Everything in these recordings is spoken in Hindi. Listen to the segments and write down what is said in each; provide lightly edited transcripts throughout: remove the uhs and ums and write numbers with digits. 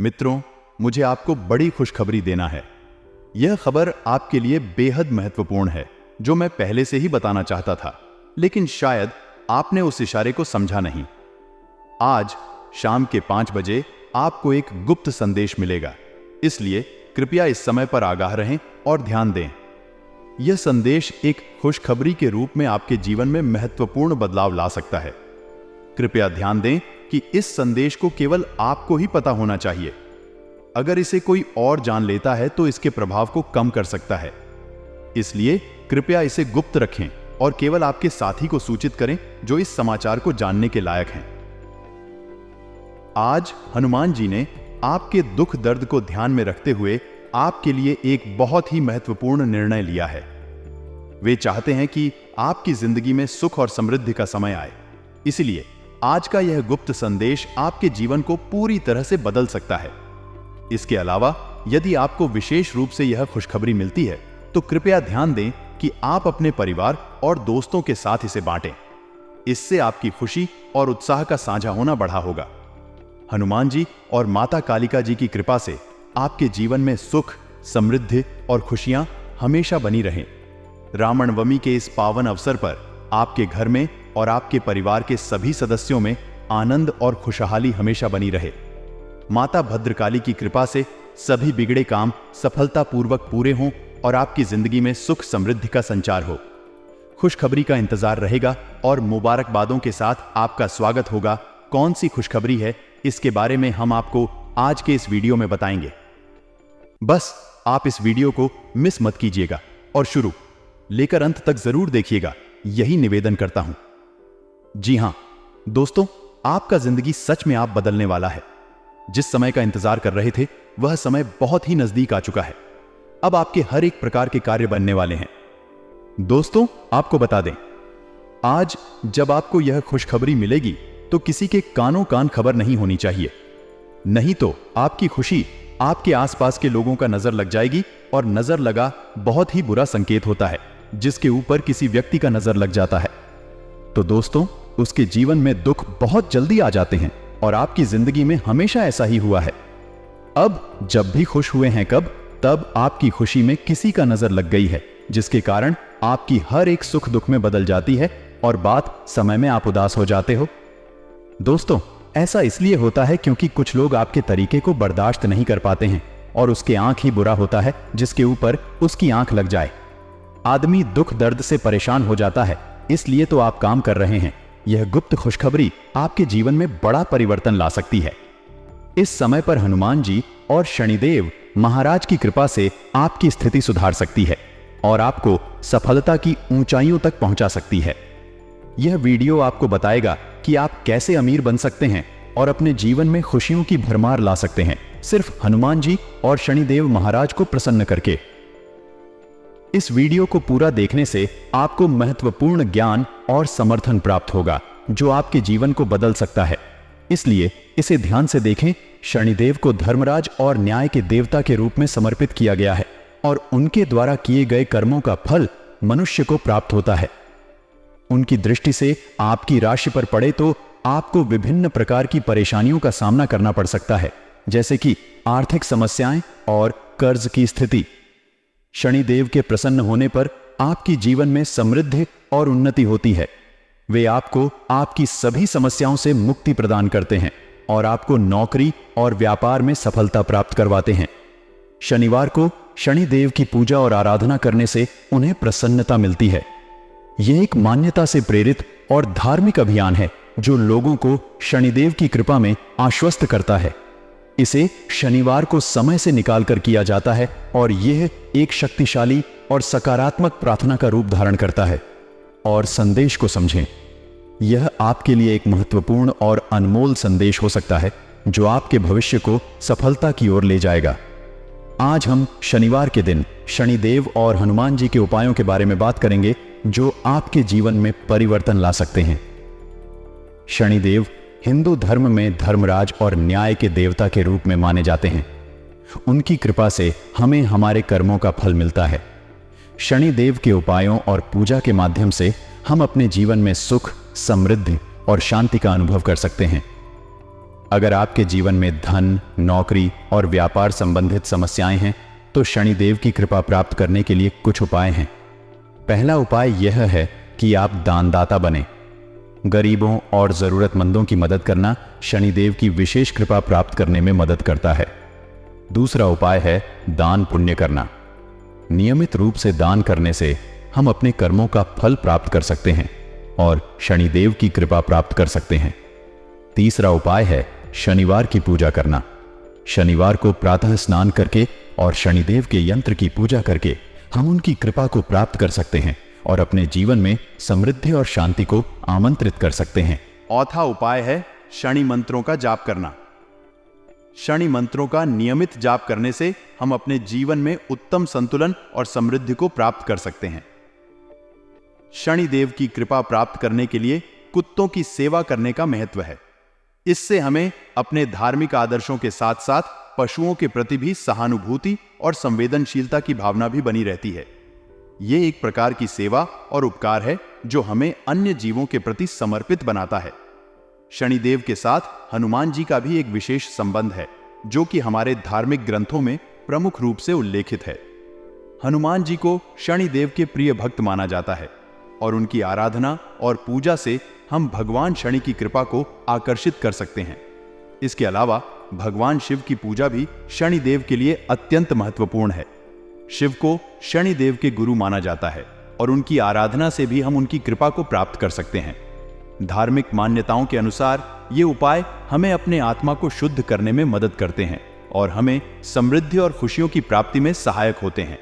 मित्रों, मुझे आपको बड़ी खुशखबरी देना है। यह खबर आपके लिए बेहद महत्वपूर्ण है, जो मैं पहले से ही बताना चाहता था, लेकिन शायद आपने उस इशारे को समझा नहीं। आज शाम के 5 बजे आपको एक गुप्त संदेश मिलेगा, इसलिए कृपया इस समय पर आगाह रहें और ध्यान दें। यह संदेश एक खुशखबरी के रूप में आपके जीवन में महत्वपूर्ण बदलाव ला सकता है। कृपया ध्यान दें कि इस संदेश को केवल आपको ही पता होना चाहिए। अगर इसे कोई और जान लेता है तो इसके प्रभाव को कम कर सकता है। इसलिए कृपया इसे गुप्त रखें और केवल आपके साथी को सूचित करें जो इस समाचार को जानने के लायक हैं। आज हनुमान जी ने आपके दुख दर्द को ध्यान में रखते हुए आपके लिए एक बहुत ही महत्वपूर्ण निर्णय लिया है। वे चाहते हैं कि आपकी जिंदगी में सुख और समृद्धि का समय आए। इसलिए आज का यह गुप्त संदेश आपके जीवन को पूरी तरह से बदल सकता है। इसके अलावा यदि आपको विशेष रूप से यह खुशखबरी मिलती है तो कृपया ध्यान दें कि आप अपने परिवार और दोस्तों के साथ इसे बांटें। इससे आपकी खुशी और उत्साह का साझा होना बढ़ा होगा। हनुमान जी और माता कालिका जी की कृपा से आपके जीवन में सुख, समृद्धि और खुशियां हमेशा बनी रहें। रामनवमी के इस पावन अवसर पर आपके घर में और आपके परिवार के सभी सदस्यों में आनंद और खुशहाली हमेशा बनी रहे। माता भद्रकाली की कृपा से सभी बिगड़े काम सफलतापूर्वक पूरे हों और आपकी जिंदगी में सुख समृद्धि का संचार हो। खुशखबरी का इंतजार रहेगा और मुबारकबादों के साथ आपका स्वागत होगा। कौन सी खुशखबरी है, इसके बारे में हम आपको आज के इस वीडियो में बताएंगे। बस आप इस वीडियो को मिस मत कीजिएगा और शुरू लेकर अंत तक जरूर देखिएगा, यही निवेदन करता हूं। जी हां दोस्तों, आपका जिंदगी सच में आप बदलने वाला है। जिस समय का इंतजार कर रहे थे वह समय बहुत ही नजदीक आ चुका है। अब आपके हर एक प्रकार के कार्य बनने वाले हैं। दोस्तों, आपको बता दें, आज जब आपको यह खुशखबरी मिलेगी तो किसी के कानों कान खबर नहीं होनी चाहिए, नहीं तो आपकी खुशी आपके आसपास के लोगों का नजर लग जाएगी और नजर लगा बहुत ही बुरा संकेत होता है। जिसके ऊपर किसी व्यक्ति का नजर लग जाता है तो दोस्तों उसके जीवन में दुख बहुत जल्दी आ जाते हैं और आपकी जिंदगी में हमेशा ऐसा ही हुआ है। अब जब भी खुश हुए हैं तब आपकी खुशी में किसी का नजर लग गई है, जिसके कारण आपकी हर एक सुख दुख में बदल जाती है और बात समय में आप उदास हो जाते हो। दोस्तों, ऐसा इसलिए होता है क्योंकि कुछ लोग आपके तरीके को बर्दाश्त नहीं कर पाते हैं और उसके आंख ही बुरा होता है जिसके ऊपर उसकी आंख लग जाए। आदमी दुख दर्द से परेशान हो जाता है, इसलिए तो आप काम कर रहे हैं। यह गुप्त खुशखबरी आपके जीवन में बड़ा परिवर्तन ला सकती है। इस समय पर हनुमान जी और शनिदेव महाराज की कृपा से आपकी स्थिति सुधार सकती है और आपको सफलता की ऊंचाइयों तक पहुंचा सकती है। यह वीडियो आपको बताएगा कि आप कैसे अमीर बन सकते हैं और अपने जीवन में खुशियों की भरमार ला सकते हैं, सिर्फ हनुमान जी और शनिदेव महाराज को प्रसन्न करके। इस वीडियो को पूरा देखने से आपको महत्वपूर्ण ज्ञान और समर्थन प्राप्त होगा जो आपके जीवन को बदल सकता है, इसलिए इसे ध्यान से देखें। शनिदेव को धर्मराज और न्याय के देवता के रूप में समर्पित किया गया है और उनके द्वारा किए गए कर्मों का फल मनुष्य को प्राप्त होता है। उनकी दृष्टि से आपकी राशि पर पड़े तो आपको विभिन्न प्रकार की परेशानियों का सामना करना पड़ सकता है, जैसे कि आर्थिक समस्याएं और कर्ज की स्थिति। शनिदेव के प्रसन्न होने पर आपकी जीवन में समृद्धि और उन्नति होती है। वे आपको आपकी सभी समस्याओं से मुक्ति प्रदान करते हैं और आपको नौकरी और व्यापार में सफलता प्राप्त करवाते हैं। शनिवार को शनिदेव की पूजा और आराधना करने से उन्हें प्रसन्नता मिलती है। यह एक मान्यता से प्रेरित और धार्मिक अभियान है जो लोगों को शनिदेव की कृपा में आश्वस्त करता है। इसे शनिवार को समय से निकालकर किया जाता है और यह एक शक्तिशाली और सकारात्मक प्रार्थना का रूप धारण करता है। और संदेश को समझें, यह आपके लिए एक महत्वपूर्ण और अनमोल संदेश हो सकता है जो आपके भविष्य को सफलता की ओर ले जाएगा। आज हम शनिवार के दिन शनिदेव और हनुमान जी के उपायों के बारे में बात करेंगे जो आपके जीवन में परिवर्तन ला सकते हैं। शनिदेव हिंदू धर्म में धर्मराज और न्याय के देवता के रूप में माने जाते हैं। उनकी कृपा से हमें हमारे कर्मों का फल मिलता है। शनिदेव के उपायों और पूजा के माध्यम से हम अपने जीवन में सुख, समृद्धि और शांति का अनुभव कर सकते हैं। अगर आपके जीवन में धन, नौकरी और व्यापार संबंधित समस्याएं हैं तो शनिदेव की कृपा प्राप्त करने के लिए कुछ उपाय हैं। पहला उपाय यह है कि आप दानदाता बने। गरीबों और जरूरतमंदों की मदद करना शनिदेव की विशेष कृपा प्राप्त करने में मदद करता है। दूसरा उपाय है दान पुण्य करना। नियमित रूप से दान करने से हम अपने कर्मों का फल प्राप्त कर सकते हैं और शनिदेव की कृपा प्राप्त कर सकते हैं। तीसरा उपाय है शनिवार की पूजा करना। शनिवार को प्रातः स्नान करके और शनिदेव के यंत्र की पूजा करके हम उनकी कृपा को प्राप्त कर सकते हैं और अपने जीवन में समृद्धि और शांति को आमंत्रित कर सकते हैं। चौथा उपाय है शनि मंत्रों का जाप करना। शनि मंत्रों का नियमित जाप करने से हम अपने जीवन में उत्तम संतुलन और समृद्धि को प्राप्त कर सकते हैं। शनिदेव की कृपा प्राप्त करने के लिए कुत्तों की सेवा करने का महत्व है। इससे हमें अपने धार्मिक आदर्शों के साथ साथ पशुओं के प्रति भी सहानुभूति और संवेदनशीलता की भावना भी बनी रहती है। यह एक प्रकार की सेवा और उपकार है जो हमें अन्य जीवों के प्रति समर्पित बनाता है। शनिदेव के साथ हनुमान जी का भी एक विशेष संबंध है जो कि हमारे धार्मिक ग्रंथों में प्रमुख रूप से उल्लेखित है। हनुमान जी को शनिदेव के प्रिय भक्त माना जाता है और उनकी आराधना और पूजा से हम भगवान शनि की कृपा को आकर्षित कर सकते हैं। इसके अलावा भगवान शिव की पूजा भी शनिदेव के लिए अत्यंत महत्वपूर्ण है। शिव को शनिदेव के गुरु माना जाता है और उनकी आराधना से भी हम उनकी कृपा को प्राप्त कर सकते हैं। धार्मिक मान्यताओं के अनुसार ये उपाय हमें अपने आत्मा को शुद्ध करने में मदद करते हैं और हमें समृद्धि और खुशियों की प्राप्ति में सहायक होते हैं।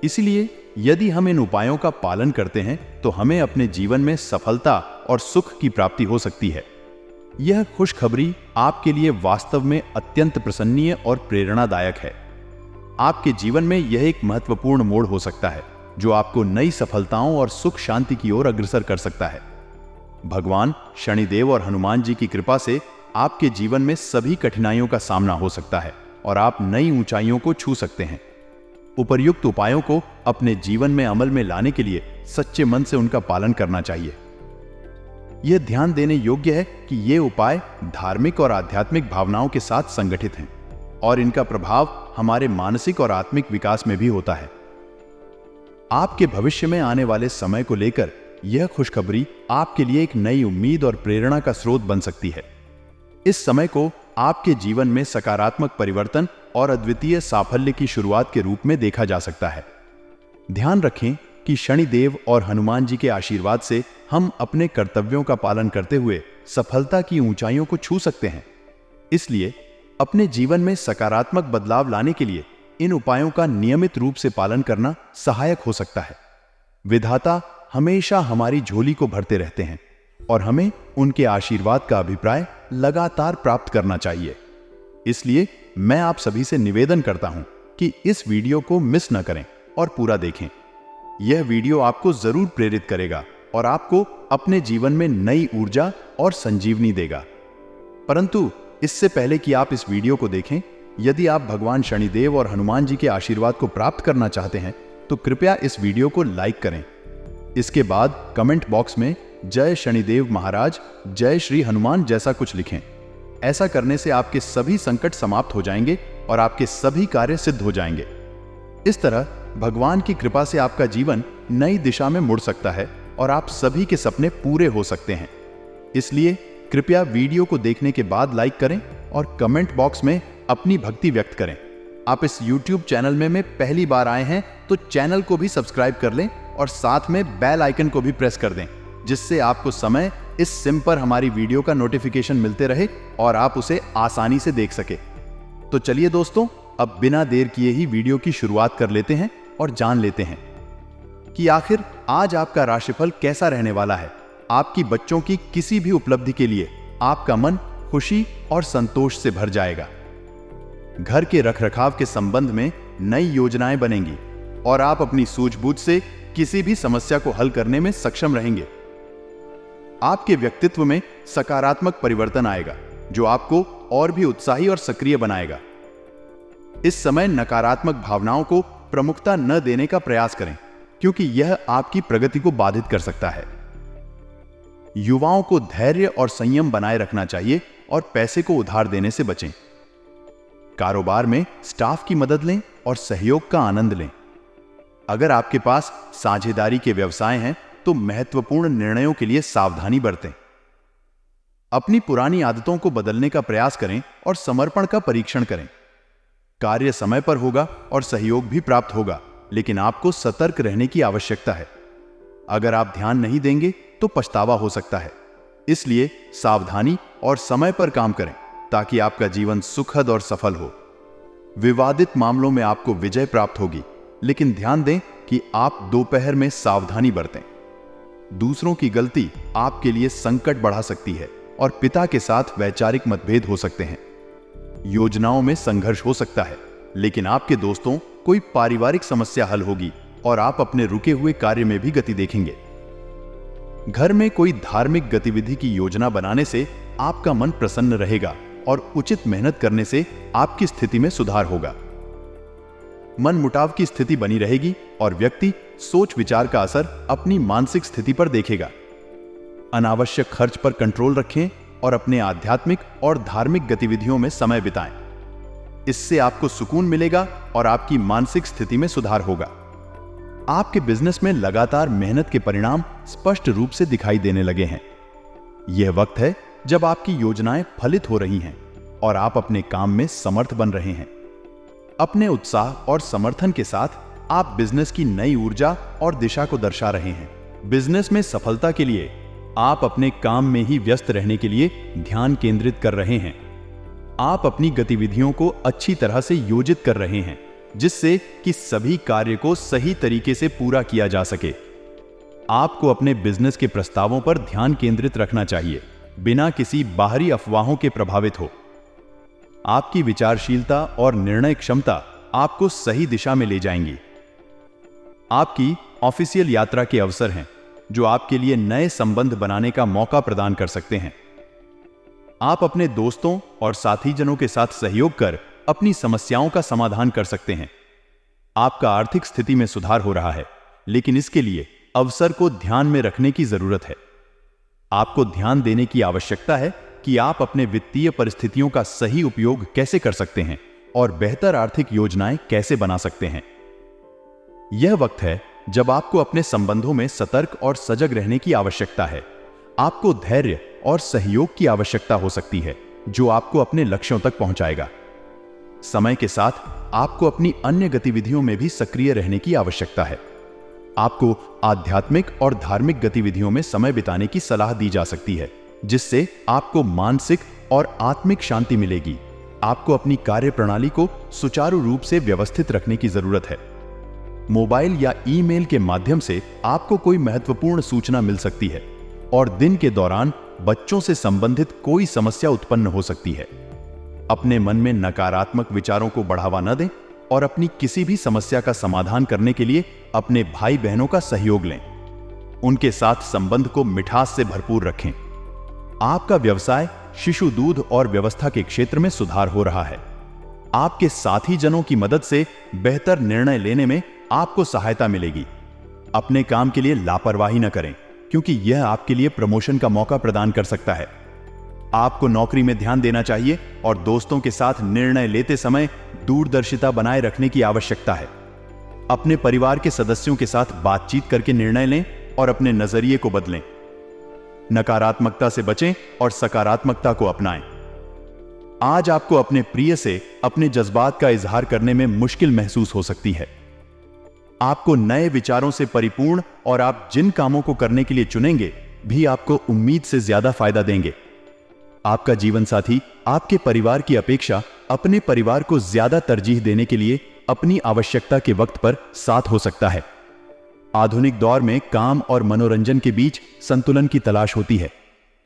इसलिए यदि हम इन उपायों का पालन करते हैं तो हमें अपने जीवन में सफलता और सुख की प्राप्ति हो सकती है। यह खुशखबरी आपके लिए वास्तव में अत्यंत प्रसन्नीय और प्रेरणादायक है। आपके जीवन में यह एक महत्वपूर्ण मोड़ हो सकता है जो आपको नई सफलताओं और सुख शांति की ओर अग्रसर कर सकता है। भगवान शनिदेव और हनुमान जी की कृपा से आपके जीवन में सभी कठिनाइयों का सामना हो सकता है और आप नई ऊंचाइयों को छू सकते हैं। उपर्युक्त उपायों को अपने जीवन में अमल में लाने के लिए सच्चे मन से उनका पालन करना चाहिए। यह ध्यान देने योग्य है कि ये उपाय धार्मिक और आध्यात्मिक भावनाओं के साथ संगठित हैं और इनका प्रभाव हमारे मानसिक और आत्मिक विकास में भी होता है। आपके भविष्य में आने वाले समय को लेकर यह खुशखबरी आपके लिए एक नई उम्मीद और प्रेरणा का स्रोत बन सकती है। इस समय को आपके जीवन में सकारात्मक परिवर्तन और अद्वितीय साफल्य की शुरुआत के रूप में देखा जा सकता है। ध्यान रखें कि शनिदेव और हनुमान जी के आशीर्वाद से हम अपने कर्तव्यों का पालन करते हुए सफलता की ऊंचाइयों को छू सकते हैं। इसलिए अपने जीवन में सकारात्मक बदलाव लाने के लिए इन उपायों का नियमित रूप से पालन करना सहायक हो सकता है। विधाता हमेशा हमारी झोली को भरते रहते हैं और हमें उनके आशीर्वाद का अभिप्राय लगातार प्राप्त करना चाहिए। इसलिए मैं आप सभी से निवेदन करता हूं कि इस वीडियो को मिस न करें और पूरा देखें। यह वीडियो आपको जरूर प्रेरित करेगा और आपको अपने जीवन में नई ऊर्जा और संजीवनी देगा। परंतु इससे पहले कि आप इस वीडियो को देखें, यदि आप भगवान शनिदेव और हनुमान जी के आशीर्वाद को प्राप्त करना चाहते हैं तो कृपया इस वीडियो को लाइक करें। इसके बाद कमेंट बॉक्स में जय शनिदेव महाराज, जय श्री हनुमान जैसा कुछ लिखें। ऐसा करने से आपके सभी संकट समाप्त हो जाएंगे और आपके सभी कार्य सिद्ध हो जाएंगे। इस तरह भगवान की कृपा से आपका जीवन नई दिशा में मुड़ सकता है और आप सभी के सपने पूरे हो सकते हैं। इसलिए कृपया वीडियो को देखने के बाद लाइक करें और कमेंट बॉक्स में अपनी भक्ति व्यक्त करें। आप इस YouTube चैनल में पहली बार आए हैं तो चैनल को भी सब्सक्राइब कर लें और साथ में बेल आइकन को भी प्रेस कर दें, जिससे आपको समय इस सिम पर हमारी वीडियो का नोटिफिकेशन मिलते रहे और आप उसे आसानी से देख सके। तो चलिए दोस्तों, अब बिना देर किए ही वीडियो की शुरुआत कर लेते हैं और जान लेते हैं कि आखिर आज आपका राशिफल कैसा रहने वाला है। आपकी बच्चों की किसी भी उपलब्धि के लिए आपका मन खुशी और संतोष से भर जाएगा। घर के रखरखाव के संबंध में नई योजनाएं बनेंगी और आप अपनी सूझबूझ से किसी भी समस्या को हल करने में सक्षम रहेंगे। आपके व्यक्तित्व में सकारात्मक परिवर्तन आएगा जो आपको और भी उत्साही और सक्रिय बनाएगा। इस समय नकारात्मक भावनाओं को प्रमुखता न देने का प्रयास करें, क्योंकि यह आपकी प्रगति को बाधित कर सकता है। युवाओं को धैर्य और संयम बनाए रखना चाहिए और पैसे को उधार देने से बचें। कारोबार में स्टाफ की मदद लें और सहयोग का आनंद लें। अगर आपके पास साझेदारी के व्यवसाय हैं तो महत्वपूर्ण निर्णयों के लिए सावधानी बरतें। अपनी पुरानी आदतों को बदलने का प्रयास करें और समर्पण का परीक्षण करें। कार्य समय पर होगा और सहयोग भी प्राप्त होगा, लेकिन आपको सतर्क रहने की आवश्यकता है। अगर आप ध्यान नहीं देंगे तो पछतावा हो सकता है। इसलिए सावधानी और समय पर काम करें ताकि आपका जीवन सुखद और सफल हो। विवादित मामलों में आपको विजय प्राप्त होगी, लेकिन ध्यान दें कि आप दोपहर में सावधानी बरतें। दूसरों की गलती आपके लिए संकट बढ़ा सकती है और पिता के साथ वैचारिक मतभेद हो सकते हैं। योजनाओं में संघर्ष हो सकता है, लेकिन आपके दोस्तों कोई पारिवारिक समस्या हल होगी और आप अपने रुके हुए कार्य में भी गति देखेंगे। घर में कोई धार्मिक गतिविधि की योजना बनाने से आपका मन प्रसन्न रहेगा और उचित मेहनत करने से आपकी स्थिति में सुधार होगा। मन मुटाव की स्थिति बनी रहेगी और व्यक्ति सोच विचार का असर अपनी मानसिक स्थिति पर देखेगा। अनावश्यक खर्च पर कंट्रोल रखें और अपने आध्यात्मिक और धार्मिक गतिविधियों में समय बिताएं। इससे आपको सुकून मिलेगा और आपकी मानसिक स्थिति में सुधार होगा। आपके बिजनेस में लगातार मेहनत के परिणाम स्पष्ट रूप से दिखाई देने लगे हैं। यह वक्त है जब आपकी योजनाएं फलित हो रही हैं और आप अपने काम में समर्थ बन रहे हैं। अपने उत्साह और समर्थन के साथ आप बिजनेस की नई ऊर्जा और दिशा को दर्शा रहे हैं। बिजनेस में सफलता के लिए आप अपने काम में ही व्यस्त रहने के लिए ध्यान केंद्रित कर रहे हैं। आप अपनी गतिविधियों को अच्छी तरह से योजित कर रहे हैं, जिससे कि सभी कार्य को सही तरीके से पूरा किया जा सके। आपको अपने बिजनेस के प्रस्तावों पर ध्यान केंद्रित रखना चाहिए, बिना किसी बाहरी अफवाहों के प्रभावित हो। आपकी विचारशीलता और निर्णय क्षमता आपको सही दिशा में ले जाएंगी। आपकी ऑफिशियल यात्रा के अवसर हैं, जो आपके लिए नए संबंध बनाने का मौका प्रदान कर सकते हैं। आप अपने दोस्तों और साथीजनों के साथ सहयोग कर अपनी समस्याओं का समाधान कर सकते हैं। आपका आर्थिक स्थिति में सुधार हो रहा है, लेकिन इसके लिए अवसर को ध्यान में रखने की जरूरत है। आपको ध्यान देने की आवश्यकता है कि आप अपने वित्तीय परिस्थितियों का सही उपयोग कैसे कर सकते हैं और बेहतर आर्थिक योजनाएं कैसे बना सकते हैं। यह वक्त है जब आपको अपने संबंधों में सतर्क और सजग रहने की आवश्यकता है। आपको धैर्य और सहयोग की आवश्यकता हो सकती है, जो आपको अपने लक्ष्यों तक पहुंचाएगा। समय के साथ आपको अपनी अन्य गतिविधियों में भी सक्रिय रहने की आवश्यकता है। आपको आध्यात्मिक और धार्मिक गतिविधियों में समय बिताने की सलाह दी जा सकती है, जिससे आपको मानसिक और आत्मिक शांति मिलेगी। आपको अपनी कार्य प्रणाली को सुचारू रूप से व्यवस्थित रखने की जरूरत है। मोबाइल या ईमेल के माध्यम से आपको कोई महत्वपूर्ण सूचना मिल सकती है और दिन के दौरान बच्चों से संबंधित कोई समस्या उत्पन्न हो सकती है। अपने मन में नकारात्मक विचारों को बढ़ावा न दें और अपनी किसी भी समस्या का समाधान करने के लिए अपने भाई बहनों का सहयोग लें। उनके साथ संबंध को मिठास से भरपूर रखें। आपका व्यवसाय शिशु दूध और व्यवस्था के क्षेत्र में सुधार हो रहा है। आपके साथी जनों की मदद से बेहतर निर्णय लेने में आपको सहायता मिलेगी। अपने काम के लिए लापरवाही न करें, क्योंकि यह आपके लिए प्रमोशन का मौका प्रदान कर सकता है। आपको नौकरी में ध्यान देना चाहिए और दोस्तों के साथ निर्णय लेते समय दूरदर्शिता बनाए रखने की आवश्यकता है। अपने परिवार के सदस्यों के साथ बातचीत करके निर्णय लें और अपने नजरिए को बदलें। नकारात्मकता से बचें और सकारात्मकता को अपनाएं। आज आपको अपने प्रिय से अपने जज्बात का इजहार करने में मुश्किल महसूस हो सकती है। आपको नए विचारों से परिपूर्ण और आप जिन कामों को करने के लिए चुनेंगे भी आपको उम्मीद से ज्यादा फायदा देंगे। आपका जीवन साथी आपके परिवार की अपेक्षा अपने परिवार को ज्यादा तरजीह देने के लिए अपनी आवश्यकता के वक्त पर साथ हो सकता है। आधुनिक दौर में काम और मनोरंजन के बीच संतुलन की तलाश होती है,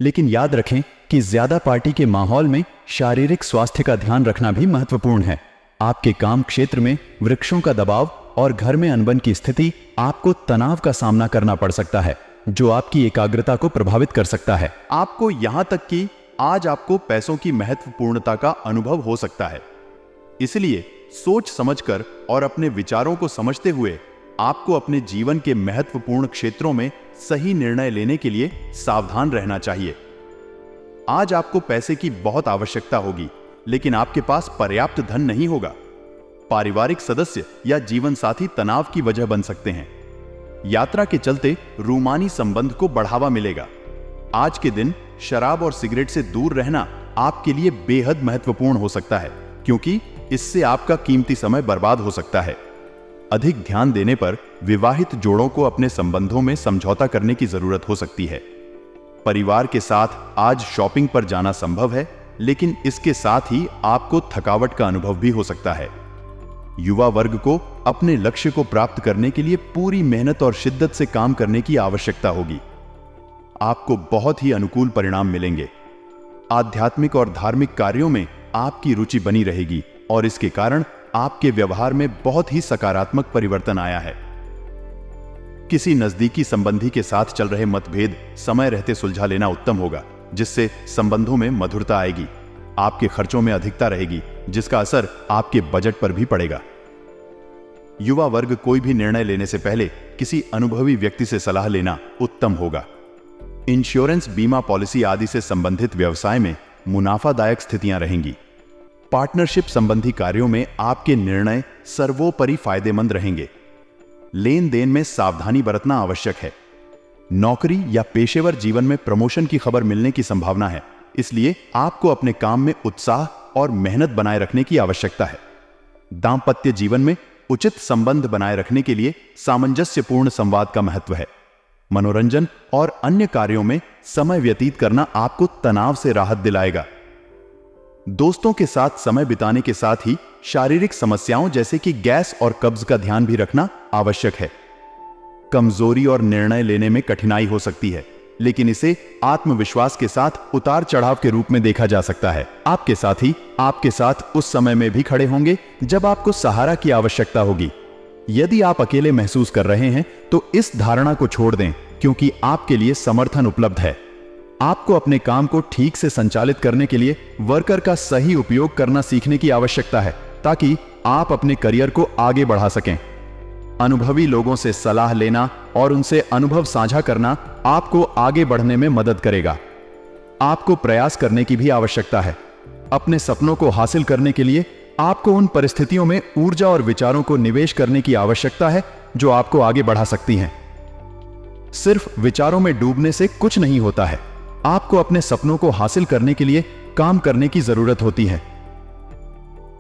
लेकिन याद रखें कि ज्यादा पार्टी के माहौल में शारीरिक स्वास्थ्य का ध्यान रखना भी महत्वपूर्ण है। आपके काम क्षेत्र में वृक्षों का दबाव और घर में अनबन की स्थिति आपको तनाव का सामना करना पड़ सकता है, जो आपकी एकाग्रता को प्रभावित कर सकता है। आपको यहां तक कि आज आपको पैसों की महत्वपूर्णता का अनुभव हो सकता है। इसलिए सोच समझकर और अपने विचारों को समझते हुए आपको अपने जीवन के महत्वपूर्ण क्षेत्रों में सही निर्णय लेने के लिए सावधान रहना चाहिए। आज आपको पैसे की बहुत आवश्यकता होगी, लेकिन आपके पास पर्याप्त धन नहीं होगा। पारिवारिक सदस्य या जीवन साथी तनाव की वजह बन सकते हैं। यात्रा के चलते रूमानी संबंध को बढ़ावा मिलेगा। आज के दिन शराब और सिगरेट से दूर रहना आपके लिए बेहद महत्वपूर्ण हो सकता है, क्योंकि इससे आपका कीमती समय बर्बाद हो सकता है। अधिक ध्यान देने पर विवाहित जोड़ों को अपने संबंधों में समझौता करने की जरूरत हो सकती है। परिवार के साथ आज शॉपिंग पर जाना संभव है, लेकिन इसके साथ ही आपको थकावट का अनुभव भी हो सकता है। युवा वर्ग को अपने लक्ष्य को प्राप्त करने के लिए पूरी मेहनत और शिद्दत से काम करने की आवश्यकता होगी। आपको बहुत ही अनुकूल परिणाम मिलेंगे। आध्यात्मिक और धार्मिक कार्यों में आपकी रुचि बनी रहेगी और इसके कारण आपके व्यवहार में बहुत ही सकारात्मक परिवर्तन आया है। किसी नजदीकी संबंधी के साथ चल रहे मतभेद समय रहते सुलझा लेना उत्तम होगा, जिससे संबंधों में मधुरता आएगी। आपके खर्चों में अधिकता रहेगी, जिसका असर आपके बजट पर भी पड़ेगा। युवा वर्ग कोई भी निर्णय लेने से पहले किसी अनुभवी व्यक्ति से सलाह लेना उत्तम होगा। इंश्योरेंस, बीमा पॉलिसी आदि से संबंधित व्यवसाय में मुनाफादायक स्थितियां रहेंगी। पार्टनरशिप संबंधी कार्यों में आपके निर्णय सर्वोपरि फायदेमंद रहेंगे। लेन देन में सावधानी बरतना आवश्यक है। नौकरी या पेशेवर जीवन में प्रमोशन की खबर मिलने की संभावना है, इसलिए आपको अपने काम में उत्साह और मेहनत बनाए रखने की आवश्यकता है। दांपत्य जीवन में उचित संबंध बनाए रखने के लिए सामंजस्यपूर्ण संवाद का महत्व है। मनोरंजन और अन्य कार्यों में समय व्यतीत करना आपको तनाव से राहत दिलाएगा। दोस्तों के साथ समय बिताने के साथ ही शारीरिक समस्याओं जैसे कि गैस और कब्ज का ध्यान भी रखना आवश्यक है। कमजोरी और निर्णय लेने में कठिनाई हो सकती है, लेकिन इसे आत्मविश्वास के साथ उतार चढ़ाव के रूप में देखा जा सकता है। आपके साथी आपके साथ उस समय में भी खड़े होंगे जब आपको सहारा की आवश्यकता होगी। यदि आप अकेले महसूस कर रहे हैं तो इस धारणा को छोड़ दें, क्योंकि आपके लिए समर्थन उपलब्ध है। आपको अपने काम को ठीक से संचालित करने के लिए वर्कर का सही उपयोग करना सीखने की आवश्यकता है, ताकि आप अपने करियर को आगे बढ़ा सकें। अनुभवी लोगों से सलाह लेना और उनसे अनुभव साझा करना आपको आगे बढ़ने में मदद करेगा। आपको प्रयास करने की भी आवश्यकता है। अपने सपनों को हासिल करने के लिए आपको उन परिस्थितियों में ऊर्जा और विचारों को निवेश करने की आवश्यकता है जो आपको आगे बढ़ा सकती हैं। सिर्फ विचारों में डूबने से कुछ नहीं होता है। आपको अपने सपनों को हासिल करने के लिए काम करने की जरूरत होती है।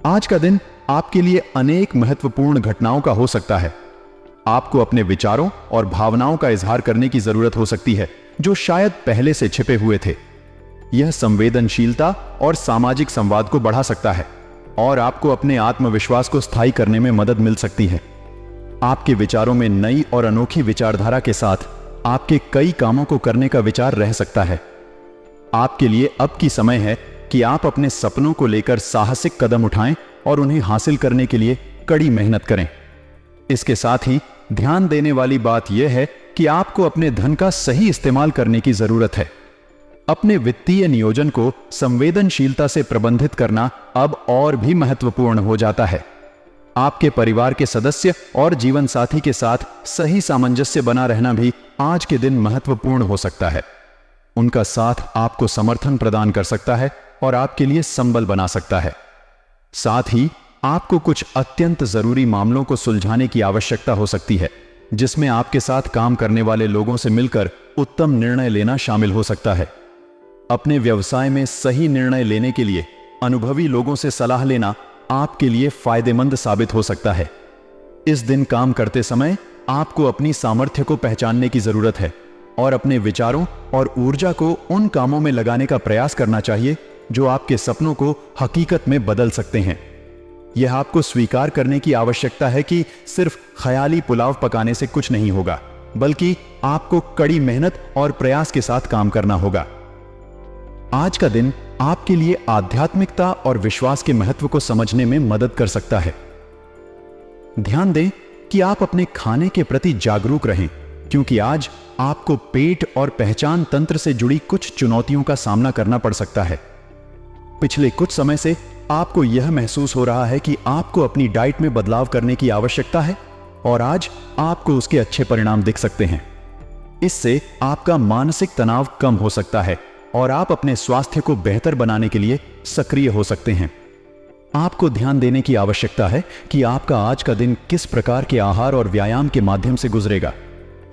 आज का दिन आपके लिए अनेक महत्वपूर्ण घटनाओं का हो सकता है। आपको अपने विचारों और भावनाओं का इजहार करने की जरूरत हो सकती है, जो शायद पहले से छिपे हुए थे। यह संवेदनशीलता और सामाजिक संवाद को बढ़ा सकता है और आपको अपने आत्मविश्वास को स्थायी करने में मदद मिल सकती है। आपके विचारों में नई और अनोखी विचारधारा के साथ आपके कई कामों को करने का विचार रह सकता है। आपके लिए अब की समय है कि आप अपने सपनों को लेकर साहसिक कदम उठाएं और उन्हें हासिल करने के लिए कड़ी मेहनत करें। इसके साथ ही ध्यान देने वाली बात यह है कि आपको अपने धन का सही इस्तेमाल करने की जरूरत है। अपने वित्तीय नियोजन को संवेदनशीलता से प्रबंधित करना अब और भी महत्वपूर्ण हो जाता है। आपके परिवार के सदस्य और जीवन साथी के साथ सही सामंजस्य बना रहना भी आज के दिन महत्वपूर्ण हो सकता है। उनका साथ आपको समर्थन प्रदान कर सकता है और आपके लिए संबल बना सकता है। साथ ही आपको कुछ अत्यंत जरूरी मामलों को सुलझाने की आवश्यकता हो सकती है, जिसमें आपके साथ काम करने वाले लोगों से मिलकर उत्तम निर्णय लेना शामिल हो सकता है। अपने व्यवसाय में सही निर्णय लेने के लिए अनुभवी लोगों से सलाह लेना आपके लिए फायदेमंद साबित हो सकता है। इस दिन काम करते समय आपको अपनी सामर्थ्य को पहचानने की जरूरत है और अपने विचारों और ऊर्जा को उन कामों में लगाने का प्रयास करना चाहिए जो आपके सपनों को हकीकत में बदल सकते हैं। यह आपको स्वीकार करने की आवश्यकता है कि सिर्फ ख्याली पुलाव पकाने से कुछ नहीं होगा, बल्कि आपको कड़ी मेहनत और प्रयास के साथ काम करना होगा। आज का दिन आपके लिए आध्यात्मिकता और विश्वास के महत्व को समझने में मदद कर सकता है। ध्यान दें कि आप अपने खाने के प्रति जागरूक रहें, क्योंकि आज आपको पेट और पहचान तंत्र से जुड़ी कुछ चुनौतियों का सामना करना पड़ सकता है। पिछले कुछ समय से आपको यह महसूस हो रहा है कि आपको अपनी डाइट में बदलाव करने की आवश्यकता है और आज आपको उसके अच्छे परिणाम दिख सकते हैं। इससे आपका मानसिक तनाव कम हो सकता है और आप अपने स्वास्थ्य को बेहतर बनाने के लिए सक्रिय हो सकते हैं। आपको ध्यान देने की आवश्यकता है कि आपका आज का दिन किस प्रकार के आहार और व्यायाम के माध्यम से गुजरेगा।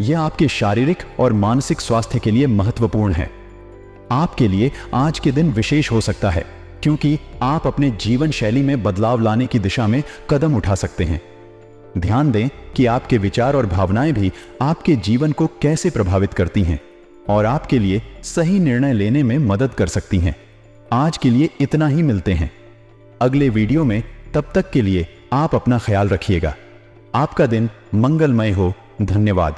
यह आपके शारीरिक और मानसिक स्वास्थ्य के लिए महत्वपूर्ण है। आपके लिए आज के दिन विशेष हो सकता है क्योंकि आप अपने जीवन शैली में बदलाव लाने की दिशा में कदम उठा सकते हैं। ध्यान दें कि आपके विचार और भावनाएं भी आपके जीवन को कैसे प्रभावित करती हैं और आपके लिए सही निर्णय लेने में मदद कर सकती हैं। आज के लिए इतना ही, मिलते हैं अगले वीडियो में। तब तक के लिए आप अपना ख्याल रखिएगा। आपका दिन मंगलमय हो। धन्यवाद।